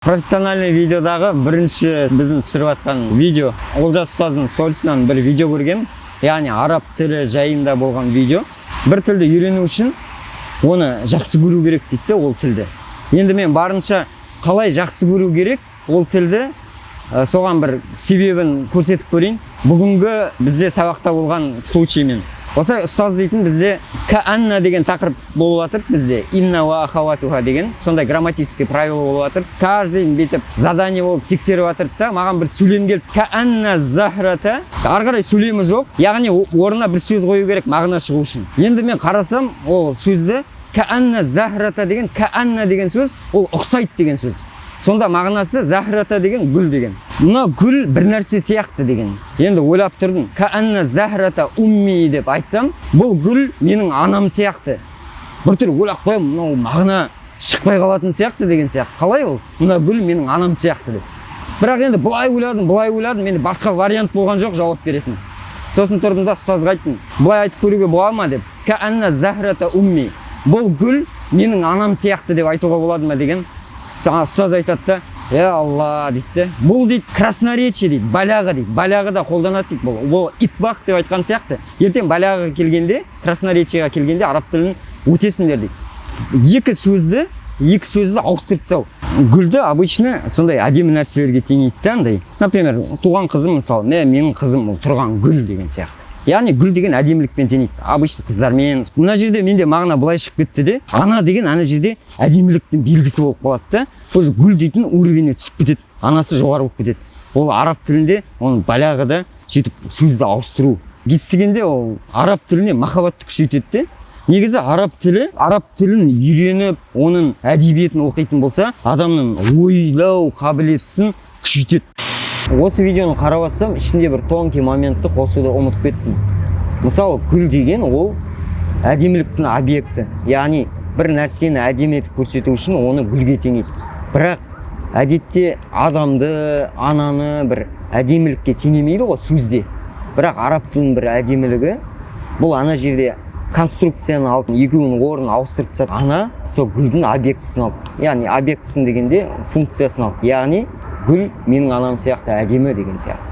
Профессиональный видеодағы бірінші біздің түсіріп атқан видео. Олжас ұстаздың сторисынан бір видео көргем. Яғни араб тілі жайында болған видео. Бір тілді үйрену үшін оны жақсы көру керек дейді ол тілді. Енді мен барынша қалай жақсы көру керек ол тілді соған бір себебін көрсетіп көрейін. Бүгінгі бізде сабақта болған случаймен. Осылай ұстаз дейтін бізде каанна деген тақырып болып жатыр бізде. Инна ва ахаватуха деген сондай грамматический правило болып жатыр. Каждый бүйтіп задание болып тексеріп жатыр да, маған бір сөйлем келіп каанна захрата. Ары қарай сөйлемі жоқ. Яғни орнына бір сөз қою керек мағына шығу үшін. Енді мен қарасам, ол сөзді каанна захрата деген, каанна деген сөз ол ұқсайды деген сөз. Сонда мағынасы захрата деген гүл деген. Мына гүл бір нәрсе сияқты деген. Енді ойлап тұрдым, каанна захрата умми деп айтсам, бұл гүл менің анам сияқты. Бір түр ойлап қоям, мынау мағына шықпай қалатын сияқты деген сияқты. Қалай ол? Мына гүл менің анам сияқты деп. Бірақ енді былай ойладым, менде басқа вариант болған жоқ жауап беретін. Сосын тұрдым да ұстазға айттым, былай айтып көруге бола ма деп. Каанна захрата умми. Бұл гүл менің анам сияқты деп айтуға болады ма деген. Ұстаз айтады да, я Алла дейді. Бұл дейді красноречие дейді, баляға дейді. Баляға да қолданады дейді. Бұл итбақ деп айтқан сияқты. Ертең баляға келгенде, красноречиеға келгенде араб тілін өтесіңдер дейді. Екі сөзді ауыстырып тастау. Гүлді обычно сондай әдемі нәрселерге теңейді да андай. Например, туған қызым мысалы, менің қызым ол тұрған гүл деген сияқты. Яғни гүл деген әдемілікпен теңейді. Обычно қыздармен. Мына жерде менде мағына былай шығып кетті де, ана деген ана жерде әдеміліктің белгісі болып қалады да. Уже гүл дейтін уровеньне түсіп кетеді. Анасы жоғары болып кетеді. Ол араб тілінде, оның балағада сөйтіп сөзді ауыстыру. Естігенде ол араб тіліне махаббатты күшейтеді де. Негізі араб тілін үйреніп, оның әдебиетін оқитын болса, адамның ойлау қабілетін күшейтеді. Осы видеоны қарап жатсам, ішінде бір тонкий моментті қосуды ұмытып кеттім. Мысалы, гүл деген ол әдеміліктің объекті. Яғни бір нәрсені әдемі етіп көрсету үшін оны гүлге теңейді. Бірақ әдетте адамды, ананы бір әдемілікке теңемейді ғой сөзде. Бірақ араб тілінің бір әдемілігі бұл ана жерде конструкцияны алып, екеуінің орнын ауыстырып тастады. Ана сол гүлдің объектісін алып. Яғни объектісін дегенде функциясын алып. Яғни гүл менің анам сияқты әдемі деген сияқты.